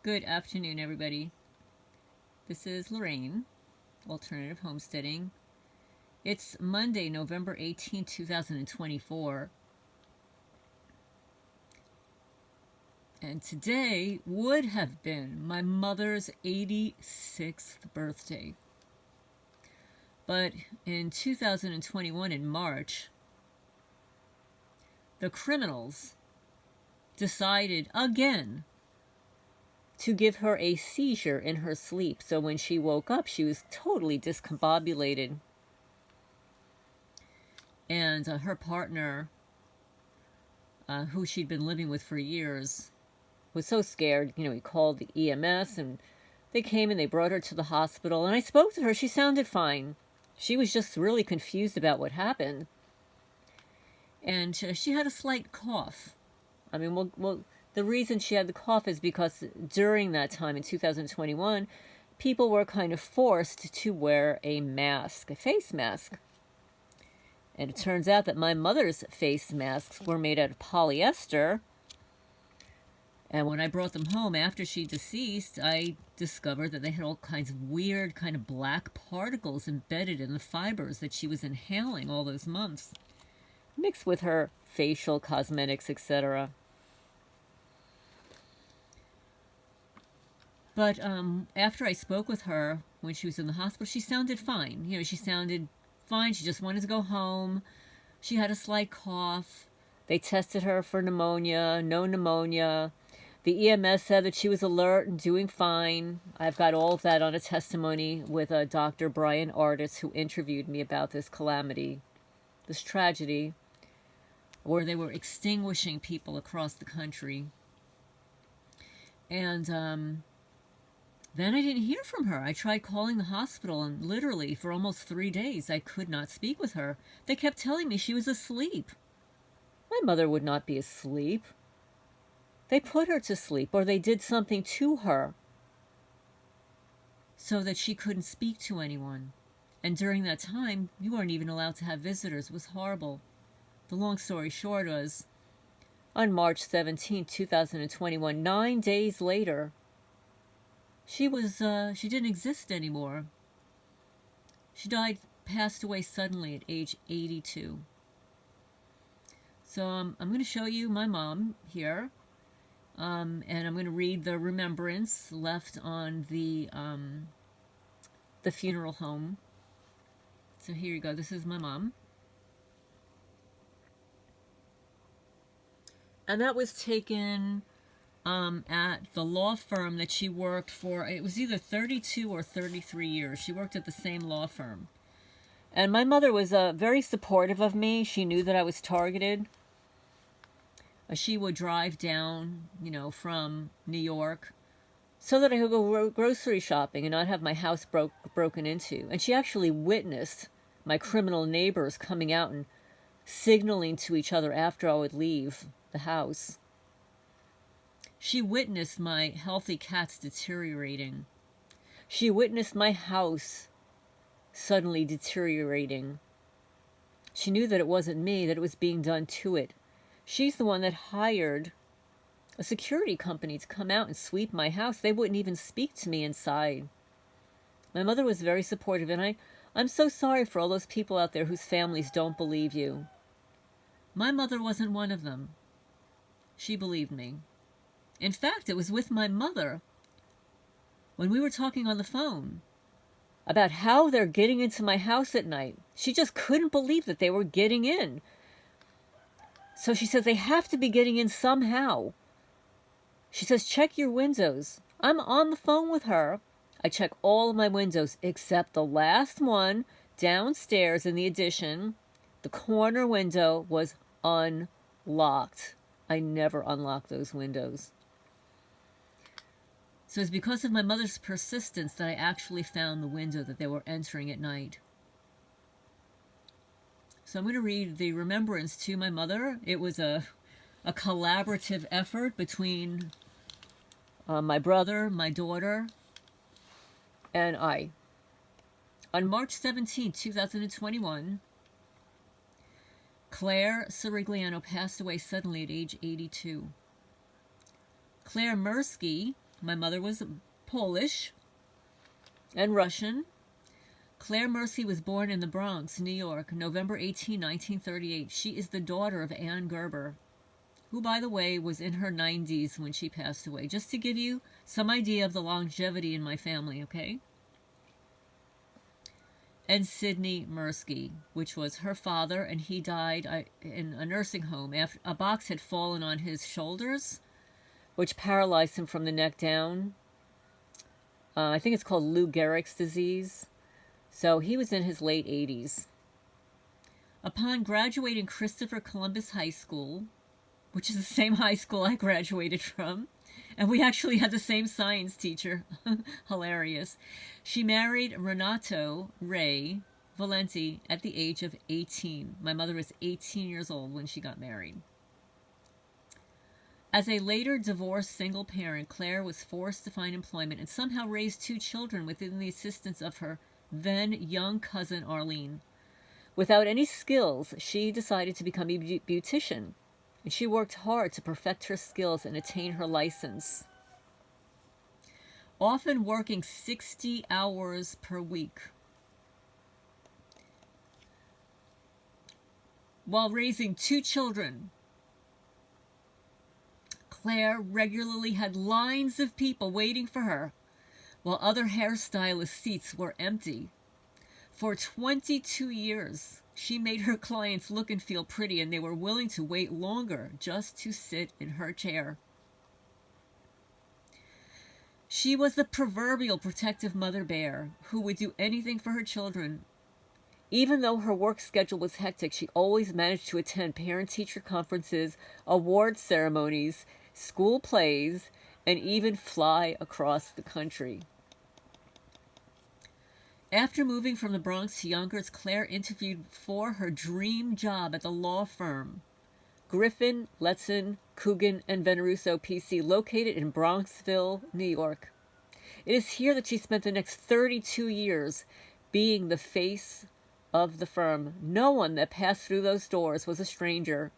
Good afternoon, everybody. This is Lorraine, Alternative Homesteading. It's Monday, November 18, 2024. And today would have been my mother's 86th birthday. But in 2021, in March, the criminals decided again to give her a seizure in her sleep. So when she woke up, she was totally discombobulated. And her partner, who she'd been living with for years, was so scared. He called the EMS, and they came and they brought her to the hospital. And I spoke to her. She sounded fine. She was just really confused about what happened. And she had a slight cough. I mean, the reason she had the cough is because during that time in 2021, people were kind of forced to wear a mask, a face mask. And it turns out that my mother's face masks were made out of polyester. And when I brought them home after she deceased, I discovered that they had all kinds of weird kind of black particles embedded in the fibers that she was inhaling all those months, mixed with her facial cosmetics, etc. But after I spoke with her when she was in the hospital, she sounded fine. She sounded fine. She just wanted to go home. She had a slight cough. They tested her for pneumonia, no pneumonia. The EMS said that she was alert and doing fine. I've got all of that on a testimony with Dr. Brian Artis, who interviewed me about this calamity, this tragedy, where they were extinguishing people across the country. And then I didn't hear from her. I tried calling the hospital, and literally for almost 3 days I could not speak with her. They kept telling me she was asleep. My mother would not be asleep. They put her to sleep, or they did something to her so that she couldn't speak to anyone. And during that time, you weren't even allowed to have visitors. It was horrible. The long story short was, on March 17, 2021, 9 days later, she didn't exist anymore. She passed away suddenly at age 82. So I'm going to show you my mom here. And I'm going to read the remembrance left on the funeral home. So here you go. This is my mom. And that was taken at the law firm that she worked for. It was either 32 or 33 years. She worked at the same law firm. And my mother was very supportive of me. She knew that I was targeted. She would drive down, from New York so that I could go grocery shopping and not have my house broken into. And she actually witnessed my criminal neighbors coming out and signaling to each other after I would leave the house. She witnessed my healthy cats deteriorating. She witnessed my house suddenly deteriorating. She knew that it wasn't me, that it was being done to it. She's the one that hired a security company to come out and sweep my house. They wouldn't even speak to me inside. My mother was very supportive, and I'm so sorry for all those people out there whose families don't believe you. My mother wasn't one of them. She believed me. In fact, it was with my mother when we were talking on the phone about how they're getting into my house at night. She just couldn't believe that they were getting in. So she says, they have to be getting in somehow. She says, check your windows. I'm on the phone with her. I check all of my windows except the last one downstairs in the addition. The corner window was unlocked. I never unlock those windows. So it's because of my mother's persistence that I actually found the window that they were entering at night. So I'm going to read the remembrance to my mother. It was a collaborative effort between my brother, my daughter, and I. On March 17, 2021, Claire Sirigliano passed away suddenly at age 82. Claire Mirsky My mother was Polish and Russian. Claire Mercy was born in the Bronx, New York, November 18, 1938. She is the daughter of Ann Gerber, who, by the way, was in her 90s when she passed away. Just to give you some idea of the longevity in my family, okay? And Sidney Mirsky, which was her father, and he died in a nursing home after a box had fallen on his shoulders, which paralyzed him from the neck down. I think it's called Lou Gehrig's disease. So he was in his late 80s. Upon graduating Christopher Columbus High School, which is the same high school I graduated from, and we actually had the same science teacher, hilarious, she married Renato Ray Valenti at the age of 18. My mother was 18 years old when she got married. As a later divorced single parent, Claire was forced to find employment and somehow raised 2 children within the assistance of her then young cousin Arlene. Without any skills, she decided to become a beautician, and she worked hard to perfect her skills and attain her license, often working 60 hours per week. While raising 2 children, Claire regularly had lines of people waiting for her, while other hairstylist seats were empty. For 22 years, she made her clients look and feel pretty, and they were willing to wait longer just to sit in her chair. She was the proverbial protective mother bear who would do anything for her children. Even though her work schedule was hectic, she always managed to attend parent-teacher conferences, award ceremonies, school plays, and even fly across the country. After moving from the Bronx to Yonkers, Claire interviewed for her dream job at the law firm Griffin, Letson, Coogan, and Veneruso PC, located in Bronxville, New York. It is here that she spent the next 32 years being the face of the firm. No one that passed through those doors was a stranger.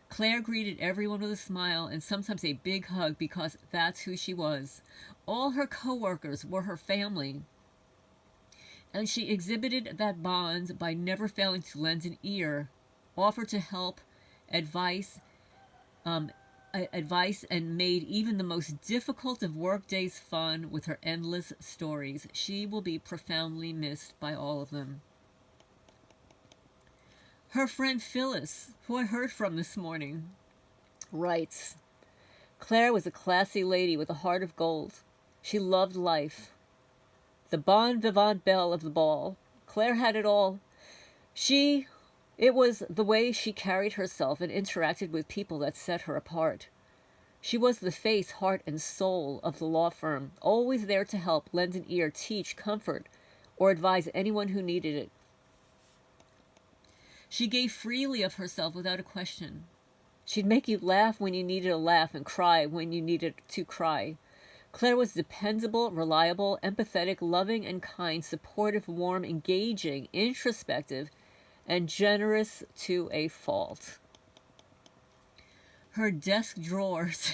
Claire greeted everyone with a smile and sometimes a big hug because that's who she was. All her co-workers were her family, and she exhibited that bond by never failing to lend an ear, offer to help, advice, and made even the most difficult of work days fun with her endless stories. She will be profoundly missed by all of them. Her friend Phyllis, who I heard from this morning, writes, Claire was a classy lady with a heart of gold. She loved life. The bon vivant belle of the ball. Claire had it all. It was the way she carried herself and interacted with people that set her apart. She was the face, heart, and soul of the law firm, always there to help, lend an ear, teach, comfort, or advise anyone who needed it. She gave freely of herself without a question. She'd make you laugh when you needed a laugh and cry when you needed to cry. Claire was dependable, reliable, empathetic, loving and kind, supportive, warm, engaging, introspective, and generous to a fault. Her desk drawers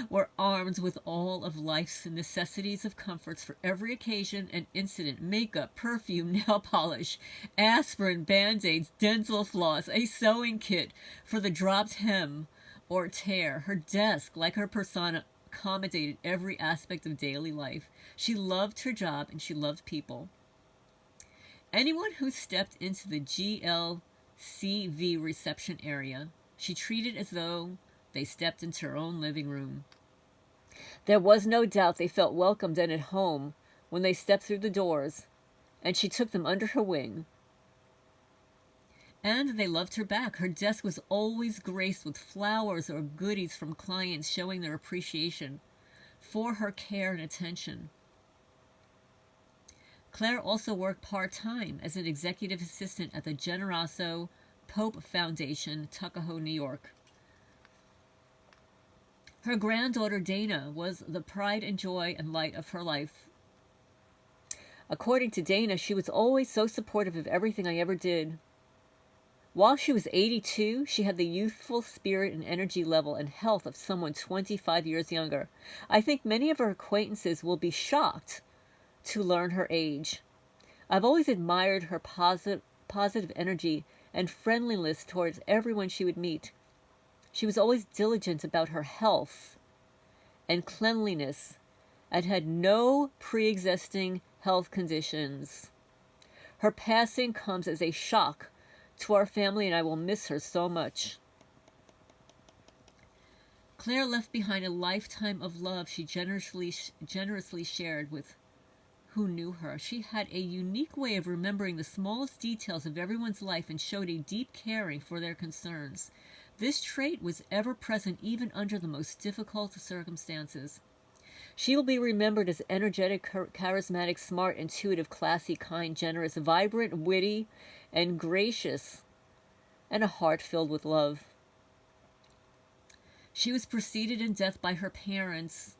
were armed with all of life's necessities of comforts for every occasion and incident: makeup, perfume, nail polish, aspirin, Band-Aids, dental floss, a sewing kit for the dropped hem or tear. Her desk, like her persona, accommodated every aspect of daily life. She loved her job and she loved people. Anyone who stepped into the GLCV reception area, she treated as though they stepped into her own living room. There was no doubt they felt welcomed and at home when they stepped through the doors, and she took them under her wing. And they loved her back. Her desk was always graced with flowers or goodies from clients showing their appreciation for her care and attention. Claire also worked part-time as an executive assistant at the Generoso Pope Foundation, Tuckahoe, New York. Her granddaughter Dana was the pride and joy and light of her life. According to Dana, she was always so supportive of everything I ever did. While she was 82, she had the youthful spirit and energy level and health of someone 25 years younger. I think many of her acquaintances will be shocked to learn her age. I've always admired her positive energy and friendliness towards everyone she would meet. She was always diligent about her health and cleanliness and had no pre-existing health conditions. Her passing comes as a shock to our family, and I will miss her so much. Claire left behind a lifetime of love she generously shared with who knew her. She had a unique way of remembering the smallest details of everyone's life and showed a deep caring for their concerns. This trait was ever present even under the most difficult circumstances. She will be remembered as energetic, charismatic, smart, intuitive, classy, kind, generous, vibrant, witty, and gracious, and a heart filled with love. She was preceded in death by her parents,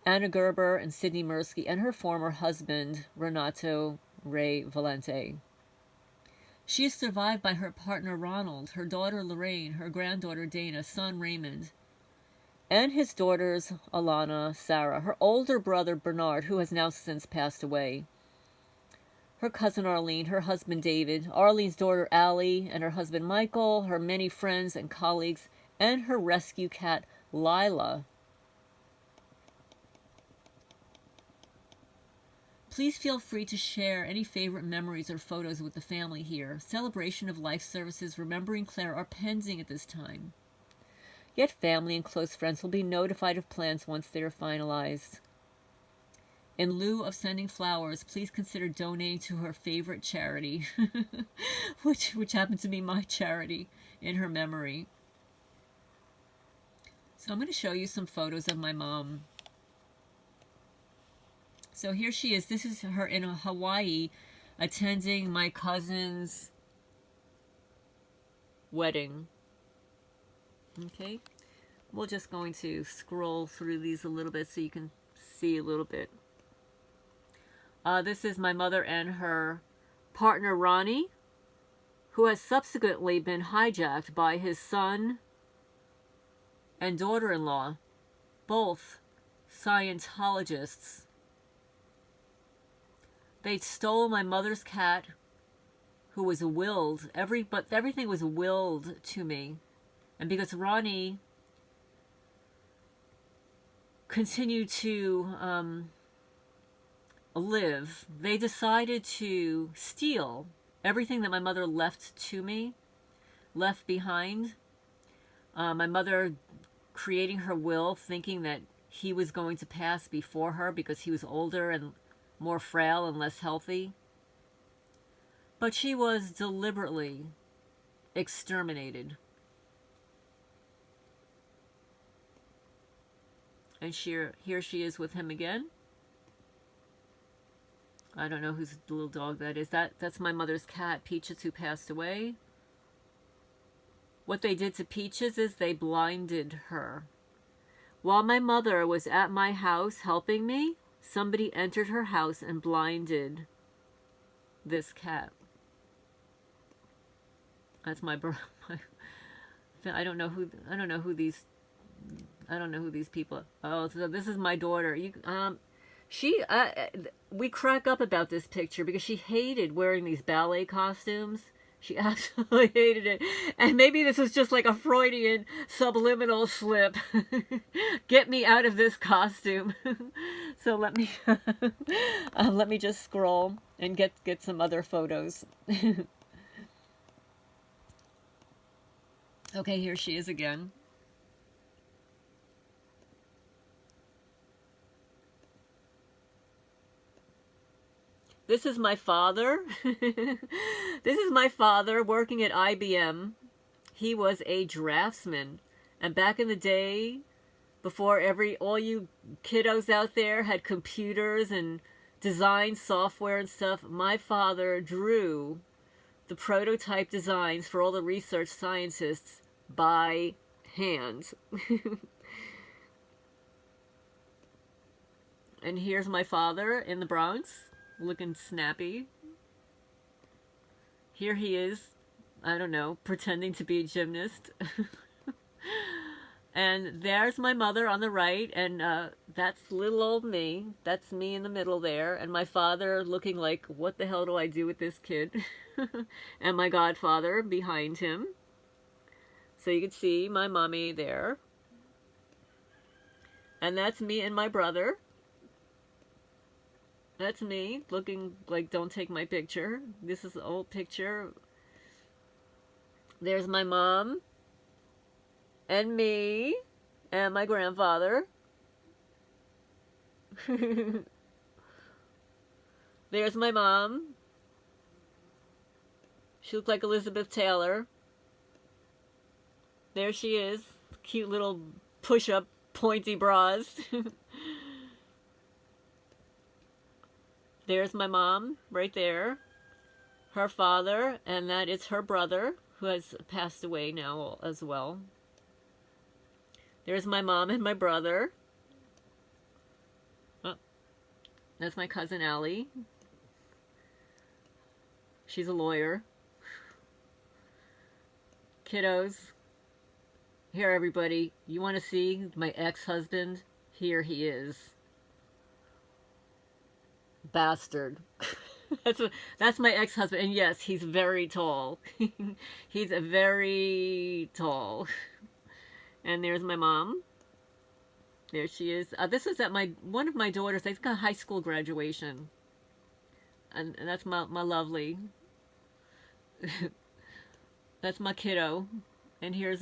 Anna Gerber and Sidney Mirsky, and her former husband, Renato Ray Valente. She is survived by her partner Ronald, her daughter Lorraine, her granddaughter Dana, son Raymond, and his daughters Alana, Sarah, her older brother Bernard, who has now since passed away, her cousin Arlene, her husband David, Arlene's daughter Allie, and her husband Michael, her many friends and colleagues, and her rescue cat Lila. Please feel free to share any favorite memories or photos with the family here. Celebration of life services remembering Claire are pending at this time. Yet family and close friends will be notified of plans once they are finalized. In lieu of sending flowers, please consider donating to her favorite charity, which happened to be my charity in her memory. So I'm going to show you some photos of my mom. So here she is. This is her in Hawaii attending my cousin's wedding. Okay, we're just going to scroll through these a little bit so you can see a little bit. This is my mother and her partner Ronnie, who has subsequently been hijacked by his son and daughter-in-law, both Scientologists. They stole my mother's cat, who was willed. Everything was willed to me. And because Ronnie continued to live, they decided to steal everything that my mother left to me, left behind. My mother creating her will, thinking that he was going to pass before her because he was older and more frail and less healthy. But she was deliberately exterminated. And here she is with him again. I don't know whose little dog that is. That's my mother's cat, Peaches, who passed away. What they did to Peaches is they blinded her. While my mother was at my house helping me, somebody entered her house and blinded this cat. That's my I don't know who these people are. Oh, so this is my daughter. We crack up about this picture because she hated wearing these ballet costumes. She absolutely hated it. And maybe this was just like a Freudian subliminal slip. Get me out of this costume. So let me just scroll and get some other photos. Okay, here she is again. This is my father. This is my father working at IBM. He was a draftsman. And back in the day, before all you kiddos out there had computers and design software and stuff, my father drew the prototype designs for all the research scientists by hand. And here's my father in the Bronx, looking snappy. Here he is I don't know, pretending to be a gymnast. And there's my mother on the right, and that's little old me. That's me in the middle there, and my father looking like, what the hell do I do with this kid? And my godfather behind him. So you can see my mommy there. And that's me and my brother. That's me looking like, don't take my picture. This is the old picture. There's my mom and me and my grandfather. There's my mom. She looked like Elizabeth Taylor. There she is. Cute little push-up pointy bras. There's my mom right there. Her father, and that is her brother, who has passed away now as well. There's my mom and my brother. Oh, that's my cousin Allie. She's a lawyer. Kiddos. Here, everybody. You want to see my ex-husband? Here he is. Bastard. That's my ex-husband, and yes, he's very tall. He's very tall. And there's my mom. There she is. This is at one of my daughters. I think a high school graduation, and that's my lovely. That's my kiddo, and here's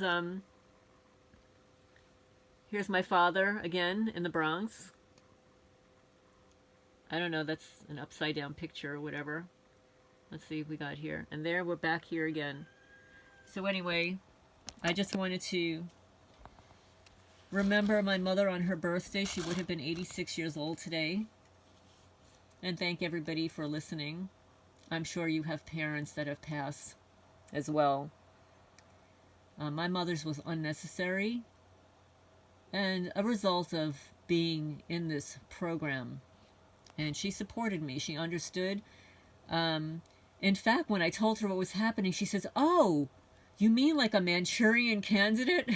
my father again in the Bronx. I don't know, that's an upside down picture or whatever. Let's see if we got here. And there, we're back here again. So anyway, I just wanted to remember my mother on her birthday. She would have been 86 years old today. And thank everybody for listening. I'm sure you have parents that have passed as well. My mother's was unnecessary and a result of being in this program. And she supported me. She understood. In fact, when I told her what was happening, she says, "Oh, you mean like a Manchurian candidate?"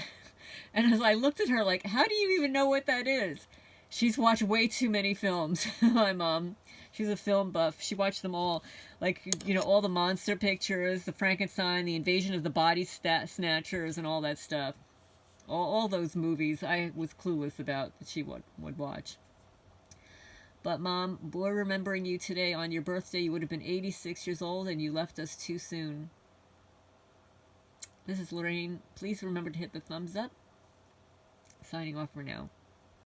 And as I looked at her like, how do you even know what that is? She's watched way too many films. My mom. She's a film buff. She watched them all. Like, you know, all the monster pictures, the Frankenstein, the Invasion of the Body Snatchers, and all that stuff. All those movies I was clueless about that she would watch. But Mom, we're remembering you today on your birthday. You would have been 86 years old and you left us too soon. This is Lorraine. Please remember to hit the thumbs up. Signing off for now.